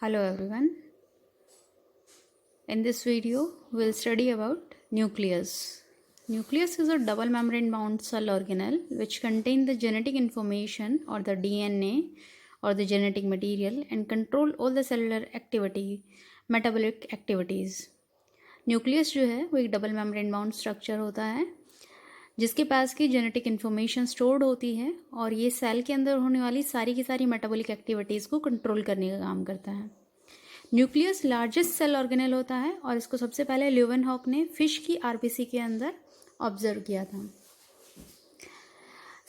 Hello everyone. In this video, we'll study about nucleus. Nucleus is a double membrane bound cell organelle which contain the genetic information or the DNA or the genetic material and control all the cellular activity, metabolic activities. Nucleus जो है वो एक double membrane bound structure होता है जिसके पास की genetic information stored होती है और ये सेल के अंदर होने वाली सारी की सारी मेटाबॉलिक एक्टिविटीज़ को कंट्रोल करने का काम करता है। न्यूक्लियस लार्जेस्ट सेल ऑर्गेनेल होता है और इसको सबसे पहले ल्यूवेनहॉक ने फिश की आरबीसी के अंदर ऑब्जर्व किया था।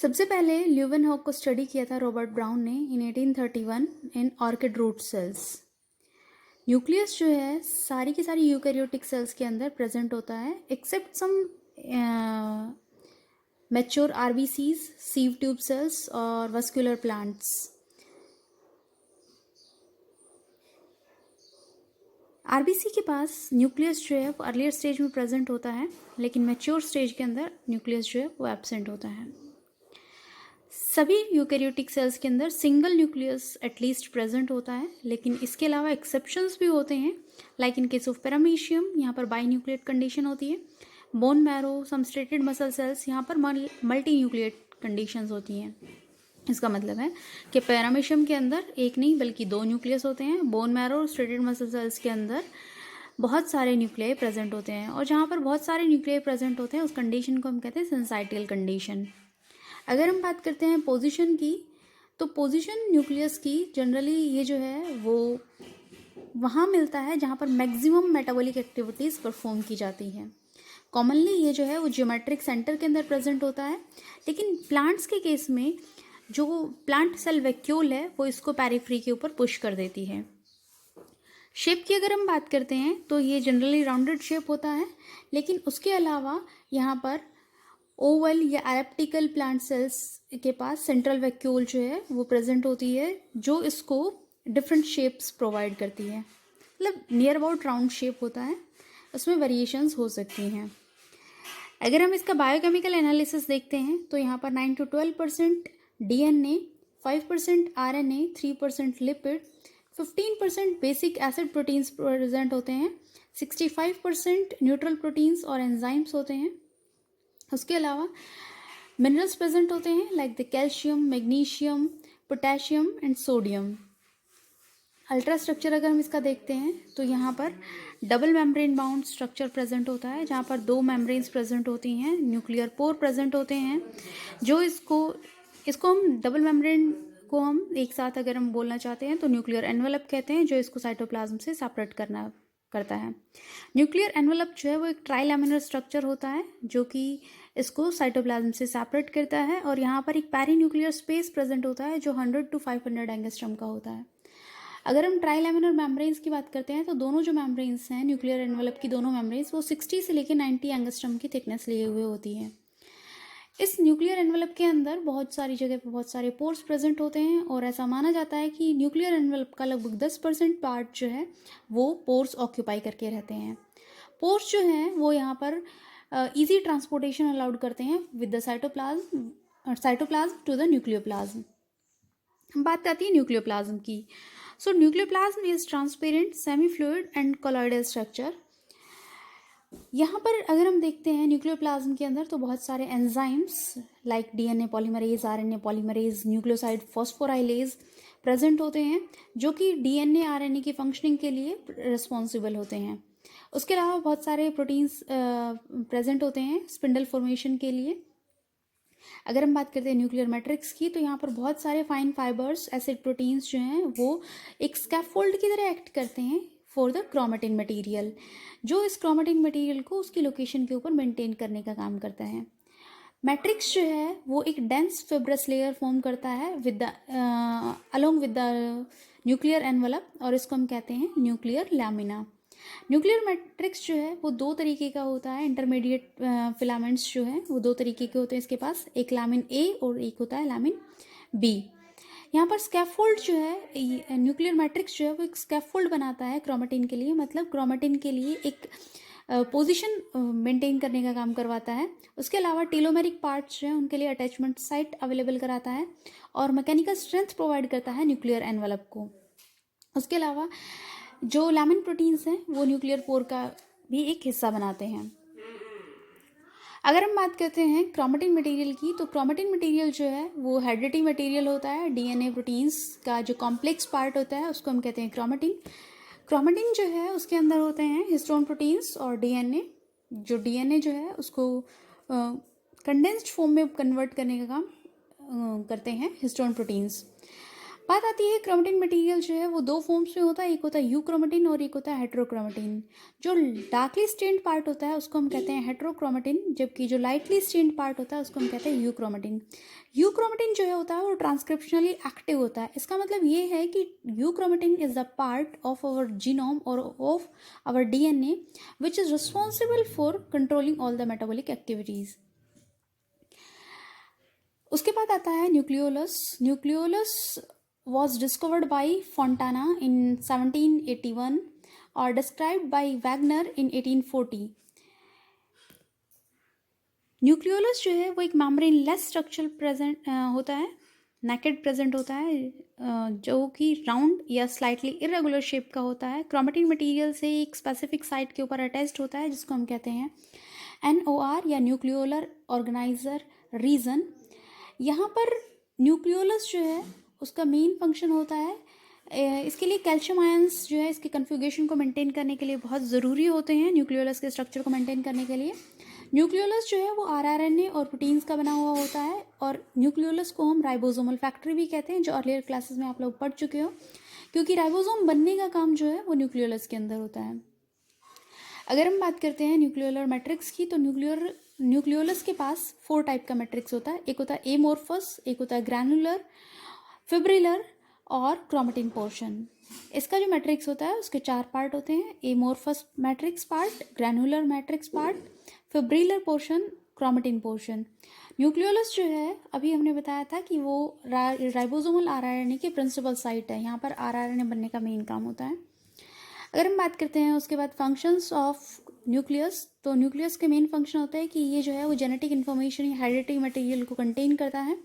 सबसे पहले ल्यूवेनहॉक को स्टडी किया था रॉबर्ट ब्राउन ने इन 1831 इन ऑर्किड रूट सेल्स। न्यूक्लियस जो है सारी की सारी यूकैरियोटिक सेल्स के अंदर प्रेजेंट होता है except some mature RBCs, sieve tube cells और वस्कुलर प्लांट्स। आरबीसी के पास न्यूक्लियस जो है वो अर्लियर स्टेज में प्रेजेंट होता है लेकिन मैच्योर स्टेज के अंदर न्यूक्लियस जो है वो एब्सेंट होता है। सभी यूकैरियोटिक सेल्स के अंदर सिंगल न्यूक्लियस एटलीस्ट प्रेजेंट होता है लेकिन इसके अलावा एक्सेप्शंस भी होते हैं। Like in case of paramecium यहाँ पर बाई न्यूक्लिएट कंडीशन होती है। बोन मैरो, सम स्ट्रेटेड मसल सेल्स यहाँ पर मल्टी न्यूक्लिएट कंडीशंस होती हैं। इसका मतलब है कि पैरामीशियम के अंदर एक नहीं बल्कि दो न्यूक्लियस होते हैं। बोन मैरो और स्ट्रेटेड मसल सेल्स के अंदर बहुत सारे न्यूक्लियाई प्रेजेंट होते हैं और जहाँ पर बहुत सारे न्यूक्लियाई प्रेजेंट होते हैं उस कंडीशन को हम कहते हैं सेंसाइटियल कंडीशन। अगर हम बात करते हैं पोजीशन की तो पोजीशन न्यूक्लियस की जनरली ये जो है वो वहाँ मिलता है जहाँ पर मैक्सिमम मेटाबॉलिक एक्टिविटीज़ परफॉर्म की जाती है। कॉमनली ये जो है वो जियोमेट्रिक सेंटर के अंदर प्रेजेंट होता है लेकिन प्लांट्स के केस में जो प्लांट सेल वैक्यूल है वो इसको पेरिफेरी के ऊपर पुश कर देती है। शेप की अगर हम बात करते हैं तो ये जनरली राउंडेड शेप होता है लेकिन उसके अलावा यहाँ पर ओवल या एलिप्टिकल प्लांट सेल्स के पास सेंट्रल वैक्यूल जो है वो प्रेजेंट होती है जो इसको डिफरेंट शेप्स प्रोवाइड करती है। मतलब नियर अबाउट राउंड शेप होता है, उसमें वेरिएशंस हो सकती हैं। अगर हम इसका बायोकेमिकल एनालिसिस देखते हैं तो यहाँ पर 9 to 12% DNA, 5% RNA, 3% lipid, 15% basic acid proteins present होते हैं, 65% न्यूट्रल प्रोटीन्स और एंजाइम्स होते हैं। उसके अलावा मिनरल्स प्रेजेंट होते हैं like the calcium, magnesium, potassium and sodium. Ultra structure अगर हम इसका देखते हैं तो यहाँ पर double membrane bound structure present होता है जहाँ पर दो मेम्ब्रेन्स प्रेजेंट होती हैं, न्यूक्लियर पोर प्रेजेंट होते हैं जो इसको हम डबल मेम्ब्रेन को हम एक साथ अगर हम बोलना चाहते हैं तो न्यूक्लियर एनवेलप कहते हैं जो इसको साइटोप्लाज्म से सेपरेट करता है। न्यूक्लियर एनवेलप जो है वो एक ट्राइलैमिनर स्ट्रक्चर होता है जो कि इसको साइटोप्लाज्म से सेपरेट करता है और यहाँ पर एक पेरीन्यूक्लियर स्पेस प्रेजेंट होता है जो 100 to 500 एंगस्ट्रम का होता है। अगर हम ट्राइलैमिनर मेम्ब्रेन्स की बात करते हैं तो दोनों जो मेम्ब्रेन्स हैं न्यूक्लियर एनवेलप की दोनों मेम्ब्रेन्स वो 60 से लेकर 90 एंगस्ट्रम की थिकनेस लिए हुए होती है। इस न्यूक्लियर एनवेलप के अंदर बहुत सारी जगह पर बहुत सारे पोर्स प्रेजेंट होते हैं और ऐसा माना जाता है कि न्यूक्लियर एनवेलप का लगभग 10% पार्ट जो है वो पोर्स ऑक्यूपाई करके रहते हैं। पोर्स जो हैं वो यहाँ पर इजी ट्रांसपोर्टेशन अलाउड करते हैं with the cytoplasm to the nucleoplasm. बात आती है न्यूक्लियोप्लाज्म की। सो nucleoplasm is transparent, semi fluid and colloidal structure. यहाँ पर अगर हम देखते हैं न्यूक्लियोप्लाज्म के अंदर तो बहुत सारे enzymes like DNA polymerase, RNA polymerase, nucleoside phosphorylase present होते हैं जो कि डीएनए आरएनए की फंक्शनिंग के लिए रिस्पॉन्सिबल होते हैं। उसके अलावा बहुत सारे प्रोटीन्स प्रेजेंट होते हैं स्पिंडल फॉर्मेशन के लिए। अगर हम बात करते हैं न्यूक्लियर मैट्रिक्स की तो यहाँ पर बहुत सारे फाइन फाइबर्स, एसिड प्रोटीन्स जो हैं वो एक स्कैफोल्ड की तरह एक्ट करते हैं फॉर द क्रोमेटिन मटेरियल जो इस क्रोमेटिन मटेरियल को उसकी लोकेशन के ऊपर मेंटेन करने का काम करता है। मैट्रिक्स जो है वो एक डेंस फिब्रस लेयर फॉर्म करता है along with the nuclear envelope और इसको हम कहते हैं न्यूक्लियर लैमिना। न्यूक्लियर मैट्रिक्स जो है वो दो तरीके का होता है। इंटरमीडिएट फिलामेंट्स जो हैं वो दो तरीके के होते हैं इसके पास, एक लैमिन ए और एक होता है लैमिन बी। यहाँ पर स्कैफोल्ड जो है न्यूक्लियर मैट्रिक्स जो है वो एक स्कैफोल्ड बनाता है क्रोमेटिन के लिए, मतलब क्रोमेटिन के लिए एक पोजीशन मेंटेन करने का काम करवाता है। उसके अलावा टेलोमेरिक पार्ट्स जो हैं उनके लिए अटैचमेंट साइट अवेलेबल कराता है और मैकेनिकल स्ट्रेंथ प्रोवाइड करता है न्यूक्लियर एनवेलप को। उसके अलावा जो लैमिन प्रोटीन्स हैं वो न्यूक्लियर पोर का भी एक हिस्सा बनाते हैं। अगर हम बात करते हैं क्रोमेटिन मटेरियल की, तो क्रोमेटिन मटेरियल जो है वो हेरिडिटी मटेरियल होता है। डीएनए प्रोटीन्स का जो कॉम्प्लेक्स पार्ट होता है उसको हम कहते हैं क्रोमेटिन। क्रोमेटिन जो है उसके अंदर होते हैं हिस्टोन प्रोटीन्स और डीएनए। जो डीएनए जो है उसको कंडेंस्ड फॉर्म में कन्वर्ट करने का काम करते हैं हिस्टोन प्रोटीन्स। बात आती है क्रोमेटिन मटेरियल जो है वो दो फॉर्म्स में होता है, एक होता है यूक्रोमेटिन और एक होता है हेट्रोक्रोमेटिन। जो डार्कली स्टेन्ड पार्ट होता है उसको हम कहते हैं हेट्रोक्रोमेटिन, जबकि जो लाइटली स्टेन्ड पार्ट होता है उसको हम कहते हैं यूक्रोमेटिन। यूक्रोमेटिन जो है होता है वो ट्रांसक्रिप्शनली एक्टिव होता है। इसका मतलब ये है कि euchromatin is the part of our genome और of our DNA which is responsible for controlling all the metabolic activities. उसके बाद आता है nucleolus. Nucleolus was discovered by Fontana in 1781 or described by Wagner in 1840. Nucleolus जो है वो एक membrane less structure present होता है, नेकेड प्रेजेंट होता है, जो कि राउंड या स्लाइटली इरेगुलर शेप का होता है। क्रोमेटिन मटेरियल से एक स्पेसिफिक साइट के ऊपर अटैच्ड होता है जिसको हम कहते हैं NOR या न्यूक्लियोलर ऑर्गेनाइजर रीजन। यहाँ पर न्यूक्लियोलस जो है उसका मेन फंक्शन होता है, इसके लिए कैल्शियम आयंस जो है इसके कन्फिगरेशन को मेंटेन करने के लिए बहुत ज़रूरी होते हैं न्यूक्लियोलस के स्ट्रक्चर को मेंटेन करने के लिए। न्यूक्लियोलस जो है वो RNA और प्रोटीन्स का बना हुआ होता है, और न्यूक्लियोलस को हम राइबोसोमल फैक्ट्री भी कहते हैं, जो अर्लियर क्लासेस में आप लोग पढ़ चुके हो, क्योंकि राइबोसोम बनने का काम जो है वो न्यूक्लियोलस के अंदर होता है। अगर हम बात करते हैं न्यूक्लियोलर मैट्रिक्स की, तो न्यूक्लियोलस के पास 4 टाइप का मैट्रिक्स होता है। एक होता है एमोर्फस, एक होता है ग्रैनुलर, फिब्रिलर और क्रोमेटिन पोर्शन। इसका जो मैट्रिक्स होता है उसके 4 पार्ट होते हैं, amorphous matrix part, granular matrix part, fibrillar portion, chromatin portion. Nucleolus जो है अभी हमने बताया था कि वो राइबोसोमल RNA की प्रिंसिपल साइट है, यहाँ पर RNA बनने का मेन काम होता है। अगर हम बात करते हैं उसके बाद फंक्शंस ऑफ न्यूक्लियस, तो न्यूक्लियस के मेन फंक्शन होता है कि ये जो है वो जेनेटिक इन्फॉर्मेशन या हेरिडिटी मटेरियल को कंटेन करता है,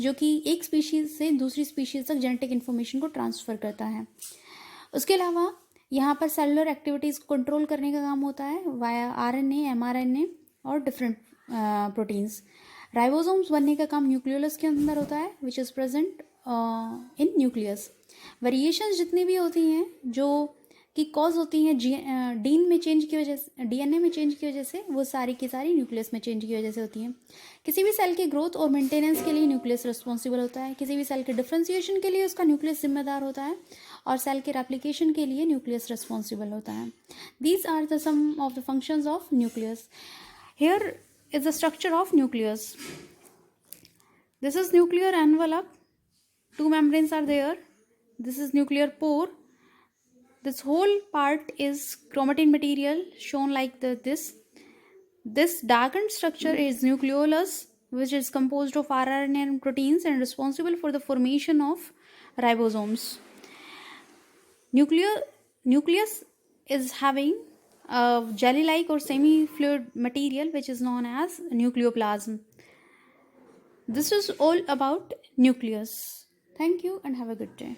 जो कि एक स्पीशीज़ से दूसरी स्पीशीज़ तक जेनेटिक इन्फॉर्मेशन को ट्रांसफ़र करता है। उसके अलावा यहाँ पर सेलुलर एक्टिविटीज़ को कंट्रोल करने का काम होता है वाया RNA, mRNA और डिफरेंट प्रोटीन्स। राइबोसोम्स बनने का काम न्यूक्लियोलस के अंदर होता है, which is present in nucleus. Variations जितनी भी होती हैं जो की कॉज होती हैं डीएनए में चेंज की वजह से, वो सारी की सारी न्यूक्लियस में चेंज की वजह से होती हैं। किसी भी सेल की ग्रोथ और मेंटेनेंस के लिए न्यूक्लियस रिस्पॉन्सिबल होता है, किसी भी सेल के डिफ्रेंसिएशन के लिए उसका न्यूक्लियस जिम्मेदार होता है, और सेल के रेप्लिकेशन के लिए न्यूक्लियस रिस्पॉन्सिबल होता है। These are the some of the functions of nucleus. Here is the structure of nucleus. This is nuclear envelope, 2 membranes are there. This is nuclear pore. This whole part is chromatin material shown like this. This darkened structure is nucleolus, which is composed of RNA and proteins and responsible for the formation of ribosomes. Nucleus is having a jelly-like or semi-fluid material which is known as nucleoplasm. This is all about nucleus. Thank you and have a good day.